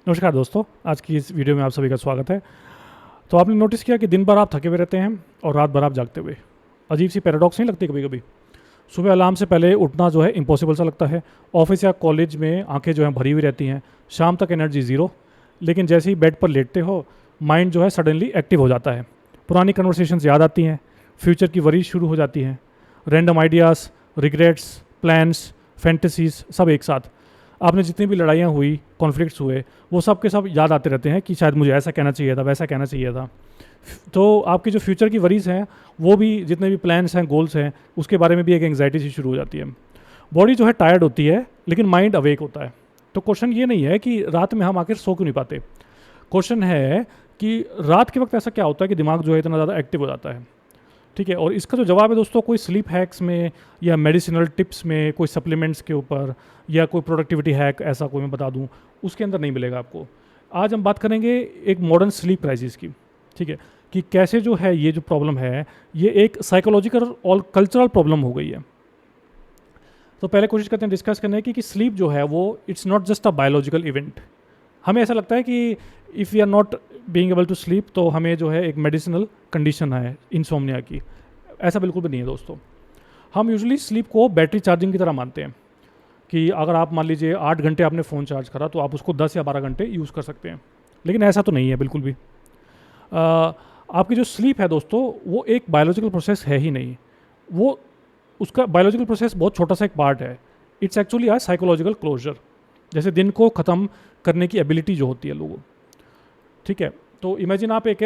नमस्कार दोस्तों, आज की इस वीडियो में आप सभी का स्वागत है। तो आपने नोटिस किया कि दिन भर आप थके हुए रहते हैं और रात भर आप जागते हुए। अजीब सी पैराडॉक्स नहीं लगती कभी कभी? सुबह अलार्म से पहले उठना जो है इम्पॉसिबल सा लगता है। ऑफिस या कॉलेज में आंखें जो हैं भरी हुई रहती हैं, शाम तक एनर्जी ज़ीरो। लेकिन जैसे ही बेड पर लेटते हो, माइंड जो है सडनली एक्टिव हो जाता है। पुरानी कन्वर्सेशंस याद आती हैं, फ्यूचर की वरीज शुरू हो जाती हैं, random ideas, regrets, plans, fantasies सब एक साथ। आपने जितनी भी लड़ाइयाँ हुई, कॉन्फ्लिक्ट्स हुए, वो सब के सब याद आते रहते हैं कि शायद मुझे ऐसा कहना चाहिए था, वैसा कहना चाहिए था। तो आपकी जो फ्यूचर की वरीज हैं, वो भी जितने भी प्लान्स हैं, गोल्स हैं, उसके बारे में भी एक एंग्जाइटी सी शुरू हो जाती है। बॉडी जो है टायर्ड होती है, लेकिन माइंड अवेक होता है। तो क्वेश्चन ये नहीं है कि रात में हम आखिर सो क्यों नहीं पाते। क्वेश्चन है कि रात के वक्त ऐसा क्या होता है कि दिमाग जो है इतना ज़्यादा एक्टिव हो जाता है। ठीक है, और इसका जो जवाब है दोस्तों, कोई स्लीप हैक्स में या मेडिसिनल टिप्स में, कोई सप्लीमेंट्स के ऊपर या कोई प्रोडक्टिविटी हैक ऐसा कोई मैं बता दूं, उसके अंदर नहीं मिलेगा आपको। आज हम बात करेंगे एक मॉडर्न स्लीप क्राइसिस की। ठीक है, कि कैसे जो है ये जो प्रॉब्लम है, ये एक साइकोलॉजिकल और कल्चरल प्रॉब्लम हो गई है। तो पहले कोशिश करते हैं डिस्कस करने की कि स्लीप जो है वो it's not just a biological event. हमें ऐसा लगता है कि if we are not being able to sleep तो हमें जो है एक मेडिसिनल कंडीशन है इंसोम्निया की। ऐसा बिल्कुल भी नहीं है दोस्तों। हम यूजुअली स्लीप को बैटरी चार्जिंग की तरह मानते हैं कि अगर आप मान लीजिए 8 घंटे आपने फ़ोन चार्ज करा तो आप उसको 10 या 12 घंटे यूज़ कर सकते हैं। लेकिन ऐसा तो नहीं है बिल्कुल भी। आपकी जो स्लीप है दोस्तों, वो एक बायोलॉजिकल प्रोसेस है ही नहीं। वो उसका बायोलॉजिकल प्रोसेस बहुत छोटा सा एक पार्ट है। It's actually a psychological closure, जैसे दिन को ख़त्म करने की एबिलिटी जो होती है लोगों। ठीक है, तो इमेजिन आप एक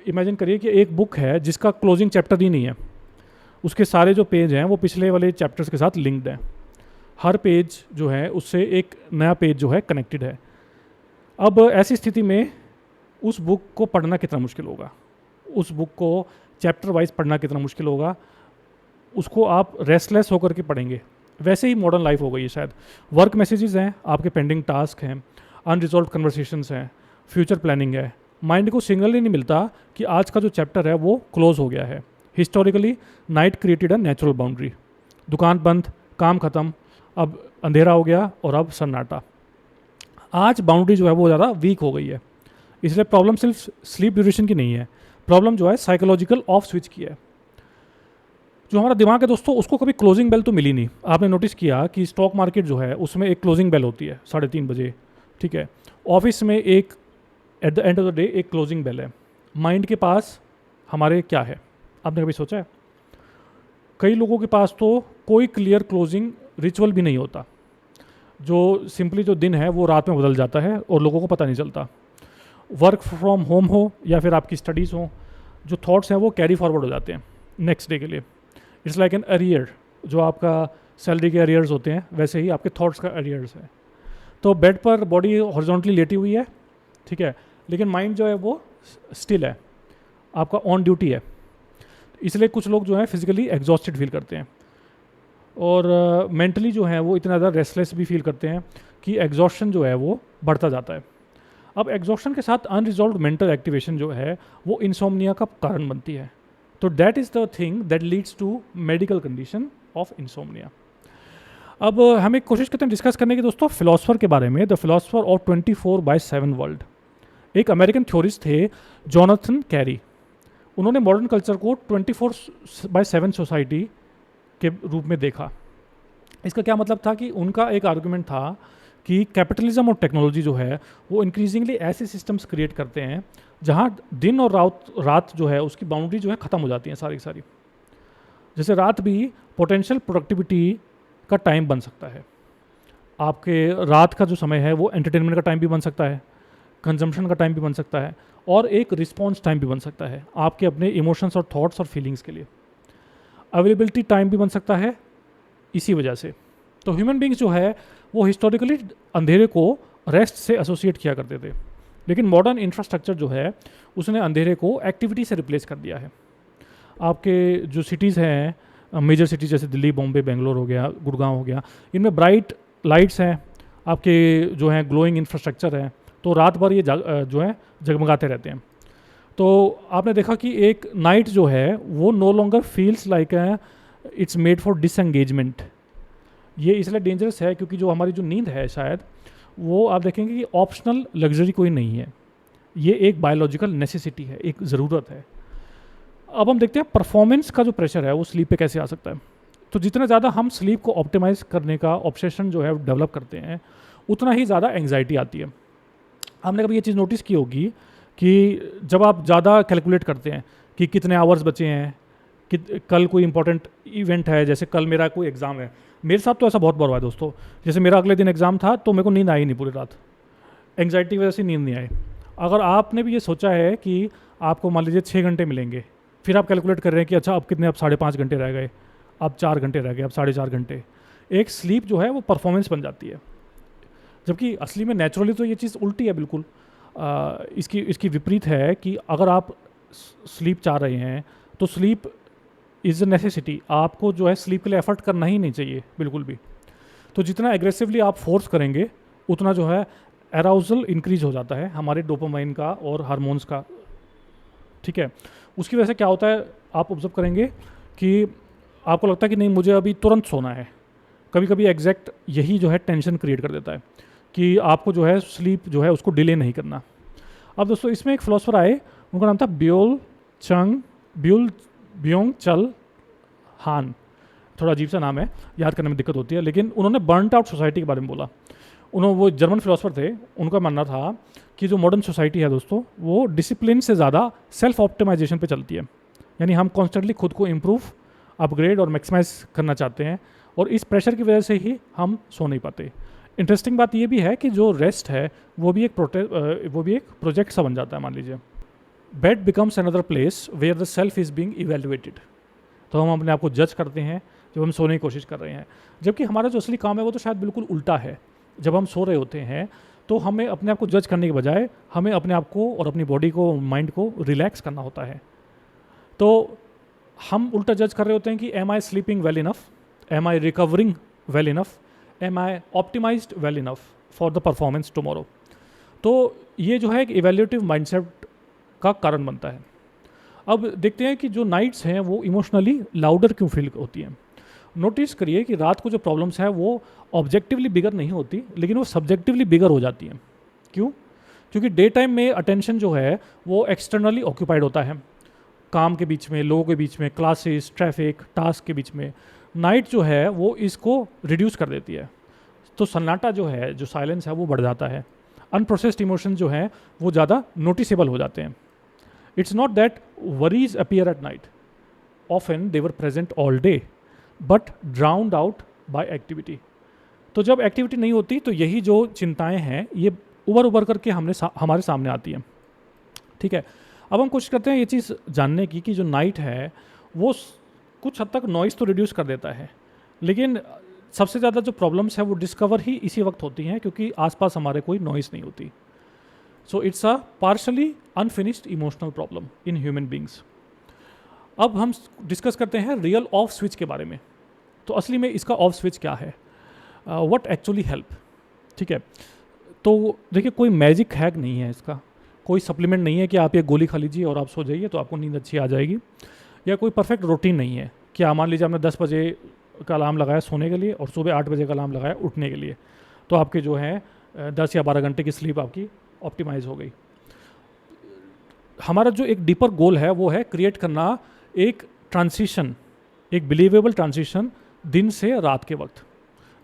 इमेजिन करिए कि एक बुक है जिसका क्लोजिंग चैप्टर ही नहीं है। उसके सारे जो पेज हैं वो पिछले वाले चैप्टर्स के साथ लिंक्ड हैं। हर पेज जो है उससे एक नया पेज जो है कनेक्टेड है। अब ऐसी स्थिति में उस बुक को पढ़ना कितना मुश्किल होगा, उस बुक को चैप्टर वाइज पढ़ना कितना मुश्किल होगा, उसको आप रेस्टलेस होकर के पढ़ेंगे। वैसे ही मॉडर्न लाइफ हो गई है शायद। वर्क मैसेजेस हैं, आपके पेंडिंग टास्क हैं, अनरिजॉल्व कन्वर्सेशंस हैं, फ्यूचर प्लानिंग है। माइंड को सिग्नल ही नहीं मिलता कि आज का जो चैप्टर है वो क्लोज हो गया है। Historically night created a natural boundary. दुकान बंद, काम खत्म, अब अंधेरा हो गया और अब सन्नाटा। आज बाउंड्री जो है वो ज़्यादा वीक हो गई है। इसलिए प्रॉब्लम सिर्फ स्लीप ड्यूरेशन की नहीं है, प्रॉब्लम जो है साइकोलॉजिकल ऑफ स्विच की है। जो हमारा दिमाग है दोस्तों, उसको कभी क्लोजिंग बेल तो मिली नहीं। आपने नोटिस किया कि स्टॉक मार्केट जो है उसमें एक क्लोजिंग बेल होती है 3:30 बजे। ठीक है, ऑफिस में एक at the end of the day एक क्लोजिंग बेल है। माइंड के पास हमारे क्या है, आपने कभी सोचा है? कई लोगों के पास तो कोई क्लियर क्लोजिंग रिचुअल भी नहीं होता। जो सिंपली जो दिन है वो रात में बदल जाता है और लोगों को पता नहीं चलता। वर्क फ्रॉम होम हो या फिर आपकी स्टडीज़ हो, जो थॉट्स हैं वो कैरी फॉरवर्ड हो जाते हैं नेक्स्ट डे के लिए। It's like an arrear. जो आपका सैलरी के अरियर्स होते हैं, वैसे ही आपके थॉट्स का अरियर्स है। तो बेड पर बॉडी हॉरिजॉन्टली लेटी हुई है, ठीक है, लेकिन माइंड जो है वो स्टिल है, आपका ऑन ड्यूटी है। इसलिए कुछ लोग जो है फिजिकली एग्जॉस्टेड फील करते हैं और मेंटली जो है वो इतना ज़्यादा रेस्टलेस भी फील करते हैं कि एग्जॉस्शन जो है वो बढ़ता जाता है। अब एग्जॉस्शन के साथ अनरिजॉल्व मेंटल एक्टिवेशन जो है वो इंसोम्निया का कारण बनती है। तो that is the thing that leads to medical condition of insomnia. अब हम एक कोशिश करते हैं डिस्कस करने की दोस्तों फिलोसफर के बारे में, द फिलोसफर ऑफ 24/7 वर्ल्ड। एक अमेरिकन थ्योरिस्ट थे जोनाथन कैरी। उन्होंने मॉडर्न कल्चर को 24/7 सोसाइटी के रूप में देखा। इसका क्या मतलब था कि उनका एक आर्गुमेंट था कि कैपिटलिज्म और टेक्नोलॉजी जो है वो इंक्रीजिंगली ऐसे सिस्टम्स क्रिएट करते हैं जहाँ दिन और रात जो है उसकी बाउंड्री जो है ख़त्म हो जाती है सारी की सारी। जैसे रात भी पोटेंशियल प्रोडक्टिविटी का टाइम बन सकता है। आपके रात का जो समय है वो एंटरटेनमेंट का टाइम भी बन सकता है, कंजम्पशन का टाइम भी बन सकता है और एक रिस्पॉन्स टाइम भी बन सकता है आपके अपने इमोशंस और थॉट्स और फीलिंग्स के लिए। अवेलेबिलिटी टाइम भी बन सकता है इसी वजह से। तो ह्यूमन बींग्स जो है वो हिस्टोरिकली अंधेरे को रेस्ट से एसोसिएट किया करते थे, लेकिन मॉडर्न इंफ्रास्ट्रक्चर जो है उसने अंधेरे को एक्टिविटी से रिप्लेस कर दिया है। आपके जो सिटीज़ हैं, मेजर सिटीज़ जैसे दिल्ली, बॉम्बे, बेंगलोर हो गया, गुड़गांव हो गया, इनमें ब्राइट लाइट्स हैं, आपके जो हैं ग्लोइंग इंफ्रास्ट्रक्चर है, तो रात भर ये जो है जगमगाते रहते हैं। तो आपने देखा कि एक नाइट जो है वो no longer feels like it's made for disengagement. ये इसलिए डेंजरस है क्योंकि जो हमारी जो नींद है शायद वो आप देखेंगे कि ऑप्शनल लग्जरी कोई नहीं है, ये एक बायोलॉजिकल नेसेसिटी है, एक ज़रूरत है। अब हम देखते हैं परफॉर्मेंस का जो प्रेशर है वो स्लीप पे कैसे आ सकता है। तो जितना ज़्यादा हम स्लीप को ऑप्टिमाइज़ करने का ऑब्सेशन जो है डेवलप करते हैं, उतना ही ज़्यादा एंग्जाइटी आती है। हमने कभी ये चीज़ नोटिस की होगी कि जब आप ज़्यादा कैलकुलेट करते हैं कि कितने आवर्स बचे हैं, कि कल कोई इंपॉर्टेंट इवेंट है, जैसे कल मेरा कोई एग्ज़ाम है, मेरे साथ तो ऐसा बहुत बार हुआ है दोस्तों। जैसे मेरा अगले दिन एग्ज़ाम था तो मेरे को नींद आई नहीं पूरी रात, एंग्जाइटी की वजह से नींद नहीं आई। अगर आपने भी ये सोचा है कि आपको मान लीजिए 6 घंटे मिलेंगे, फिर आप कैलकुलेट कर रहे हैं कि अच्छा अब कितने, अब 5.5 घंटे रह गए, अब 4 घंटे रह गए, अब 4.5 घंटे, एक स्लीप जो है वो परफॉर्मेंस बन जाती है। जबकि असली में नेचुरली तो ये चीज़ उल्टी है बिल्कुल। इसकी विपरीत है कि अगर आप स्लीप चाह रहे हैं तो स्लीप इज़ अ नेसेसिटी, आपको जो है स्लीप के लिए एफर्ट करना ही नहीं चाहिए बिल्कुल भी। तो जितना एग्रेसिवली आप फोर्स करेंगे उतना जो है एराउजल इंक्रीज हो जाता है हमारे डोपामाइन का और हार्मोन्स का, ठीक है। उसकी वजह से क्या होता है, आप ऑब्जर्व करेंगे कि आपको लगता है कि नहीं मुझे अभी तुरंत सोना है। कभी कभी एग्जैक्ट यही जो है टेंशन क्रिएट कर देता है कि आपको जो है स्लीप जो है उसको डिले नहीं करना। अब दोस्तों इसमें एक फिलोसफर आए, उनका नाम था ब्यूल ब्योंग चल हान। थोड़ा अजीब सा नाम है, याद करने में दिक्कत होती है, लेकिन उन्होंने बर्नट आउट सोसाइटी के बारे में बोला। वो जर्मन फिलोसफर थे, उनका मानना था कि जो मॉडर्न सोसाइटी है दोस्तों वो डिसिप्लिन से ज़्यादा सेल्फ ऑप्टिमाइजेशन पे चलती है। यानी हम कॉन्स्टेंटली खुद को इम्प्रूव, अपग्रेड और मैक्सिमाइज करना चाहते हैं, और इस प्रेशर की वजह से ही हम सो नहीं पाते। इंटरेस्टिंग बात ये भी है कि जो रेस्ट है वो भी एक प्रोजेक्ट सा बन जाता है। मान लीजिए bed becomes another place where the self is being evaluated. तो हम अपने आप को जज करते हैं जब हम सोने की कोशिश कर रहे हैं, जबकि हमारा जो असली काम है वो तो शायद बिल्कुल उल्टा है। जब हम सो रहे होते हैं तो हमें अपने आप को जज करने के बजाय हमें अपने आप को और अपनी बॉडी को, माइंड को रिलैक्स करना होता है। तो हम उल्टा जज कर रहे होते हैं कि am I sleeping well enough, am I recovering well enough, am I optimized well enough for the performance tomorrow. तो ये जो है एक इवेल्यूटिव माइंडसेट का कारण बनता है। अब देखते हैं कि जो नाइट्स हैं वो इमोशनली लाउडर क्यों फील होती हैं। नोटिस करिए कि रात को जो प्रॉब्लम्स है वो ऑब्जेक्टिवली बिगर नहीं होती, लेकिन वो सब्जेक्टिवली बिगर हो जाती हैं। क्यों? क्योंकि डे टाइम में अटेंशन जो है वो एक्सटर्नली ऑक्यूपाइड होता है, काम के बीच में, लोगों के बीच में, क्लासेस, ट्रैफिक, टास्क के बीच में। नाइट जो है वो इसको रिड्यूस कर देती है, तो सन्नाटा जो है, जो साइलेंस है वो बढ़ जाता है। अनप्रोसेस्ड इमोशन जो है वो ज़्यादा नोटिसेबल हो जाते हैं। It's not that worries appear at night, often they were present all day but drowned out by activity. तो जब एक्टिविटी नहीं होती तो यही जो चिंताएं हैं ये उभर करके हमारे सामने आती हैं, ठीक है। अब हम कोशिश करते हैं ये चीज़ जानने की कि जो नाइट है वो कुछ हद तक नॉइज़ तो रिड्यूस कर देता है, लेकिन सबसे ज़्यादा जो प्रॉब्लम्स है वो डिस्कवर ही इसी वक्त होती हैं क्योंकि आसपास हमारे कोई नॉइज़ नहीं होती। So it's a partially unfinished emotional problem in human beings. अब हम डिस्कस करते हैं रियल ऑफ स्विच के बारे में। तो असली में इसका ऑफ स्विच क्या है, व्हाट एक्चुअली हेल्प, ठीक है। तो देखिए कोई मैजिक हैक नहीं है इसका, कोई सप्लीमेंट नहीं है कि आप ये गोली खा लीजिए और आप सो जाइए तो आपको नींद अच्छी आ जाएगी, या कोई परफेक्ट रूटीन नहीं है कि मान लीजिए आपने 10 बजे का अलार्म लगाया सोने के लिए और सुबह 8 बजे का अलार्म लगाया उठने के लिए, तो आपके जो है 10 या 12 घंटे की स्लीप आपकी ऑप्टिमाइज हो गई। हमारा जो एक डीपर गोल है वो है क्रिएट करना एक ट्रांजिशन, एक बिलीवेबल ट्रांजिशन दिन से रात के वक्त,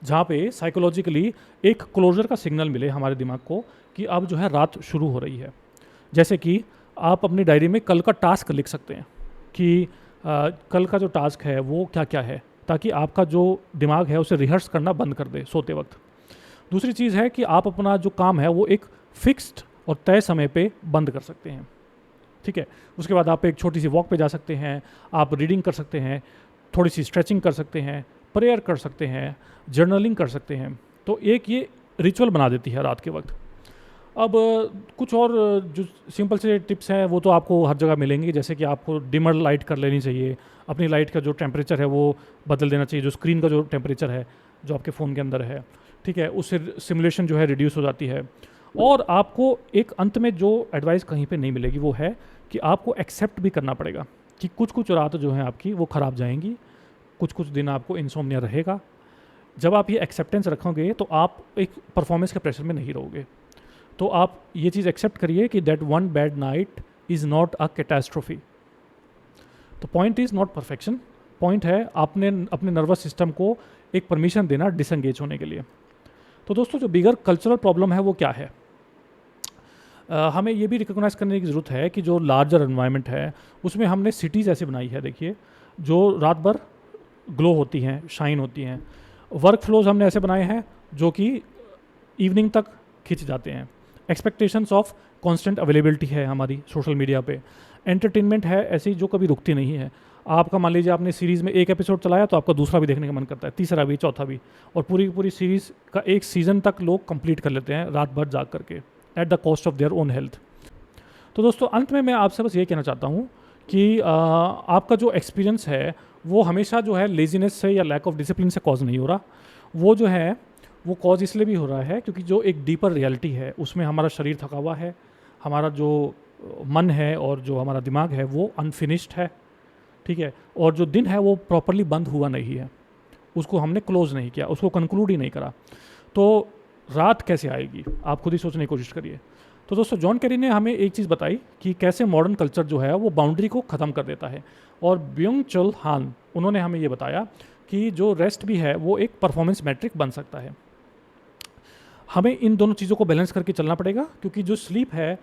जहाँ पे साइकोलॉजिकली एक क्लोजर का सिग्नल मिले हमारे दिमाग को कि अब जो है रात शुरू हो रही है। जैसे कि आप अपनी डायरी में कल का टास्क लिख सकते हैं कि कल का जो टास्क है वो क्या क्या है, ताकि आपका जो दिमाग है उसे रिहर्स करना बंद कर दे सोते वक्त। दूसरी चीज़ है कि आप अपना जो काम है वो एक फिक्स्ड और तय समय पे बंद कर सकते हैं, ठीक है। उसके बाद आप एक छोटी सी वॉक पे जा सकते हैं, आप रीडिंग कर सकते हैं, थोड़ी सी स्ट्रेचिंग कर सकते हैं, प्रेयर कर सकते हैं, जर्नलिंग कर सकते हैं। तो एक ये रिचुअल बना देती है रात के वक्त। अब कुछ और जो सिंपल से टिप्स हैं वो तो आपको हर जगह मिलेंगी, जैसे कि आपको डिमर लाइट कर लेनी चाहिए, अपनी लाइट का जो टेम्परेचर है वो बदल देना चाहिए, जो स्क्रीन का जो टेम्परेचर है जो आपके फ़ोन के अंदर है, ठीक है, उससे सिमुलेशन जो है रिड्यूस हो जाती है। और आपको एक अंत में जो एडवाइस कहीं पे नहीं मिलेगी वो है कि आपको एक्सेप्ट भी करना पड़ेगा कि कुछ कुछ रात जो है आपकी वो ख़राब जाएंगी, कुछ कुछ दिन आपको इंसोम्निया रहेगा, जब आप ये एक्सेप्टेंस रखोगे तो आप एक परफॉर्मेंस के प्रेशर में नहीं रहोगे। तो आप ये चीज़ एक्सेप्ट करिए कि that one bad night is not a catastrophe. तो point is not perfection, point है आपने अपने नर्वस सिस्टम को एक परमिशन देना डिसंगेज होने के लिए। तो दोस्तों जो बिगर कल्चरल प्रॉब्लम है वो क्या है? हमें ये भी रिकॉग्नाइज करने की ज़रूरत है कि जो लार्जर एनवायरनमेंट है उसमें हमने सिटीज़ ऐसे बनाई है, देखिए, जो रात भर ग्लो होती हैं, शाइन होती हैं। वर्क फ्लोज हमने ऐसे बनाए हैं जो कि इवनिंग तक खिंच जाते हैं। एक्सपेक्टेशंस ऑफ कांस्टेंट अवेलेबिलिटी है हमारी सोशल मीडिया पे। एंटरटेनमेंट है ऐसी जो कभी रुकती नहीं है। आपका मान लीजिए आपने सीरीज़ में एक एपिसोड चलाया तो आपका दूसरा भी देखने का मन करता है, तीसरा भी, चौथा भी, और पूरी की पूरी सीरीज़ का एक सीज़न तक लोग कंप्लीट कर लेते हैं रात भर जाग करके, at the cost of their own health. तो दोस्तों अंत में मैं आपसे बस ये कहना चाहता हूँ कि आपका जो एक्सपीरियंस है वो हमेशा जो है लेजीनेस से या लैक ऑफ डिसिप्लिन से कॉज नहीं हो रहा। वो जो है वो कॉज इसलिए भी हो रहा है क्योंकि जो एक डीपर रियलिटी है उसमें हमारा शरीर थका हुआ है, हमारा जो मन है और जो हमारा दिमाग है वो अनफिनिश्ड है, ठीक है, और जो दिन है वो प्रॉपरली बंद हुआ नहीं है, उसको हमने क्लोज नहीं किया, उसको कंक्लूड ही नहीं करा। तो रात कैसे आएगी आप खुद ही सोचने की कोशिश करिए। तो दोस्तों जॉन कैरी ने हमें एक चीज़ बताई कि कैसे मॉडर्न कल्चर जो है वो बाउंड्री को ख़त्म कर देता है, और ब्यूंग चुल हान उन्होंने हमें ये बताया कि जो रेस्ट भी है वो एक परफॉर्मेंस मैट्रिक बन सकता है। हमें इन दोनों चीज़ों को बैलेंस करके चलना पड़ेगा, क्योंकि जो स्लीप है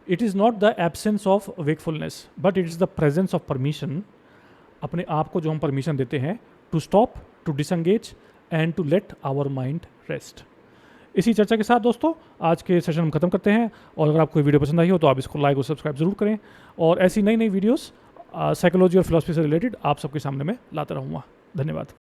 it is not the absence of wakefulness but it is the presence of permission. अपने आप को जो हम परमिशन देते हैं to stop, to disengage and to let our mind rest. इसी चर्चा के साथ दोस्तों आज के सेशन हम खत्म करते हैं, और अगर आपको वीडियो पसंद आई हो तो आप इसको लाइक और सब्सक्राइब जरूर करें, और ऐसी नई नई वीडियोस साइकोलॉजी और फिलॉसफी से रिलेटेड आप सबके सामने मैं लाता रहूँगा। धन्यवाद।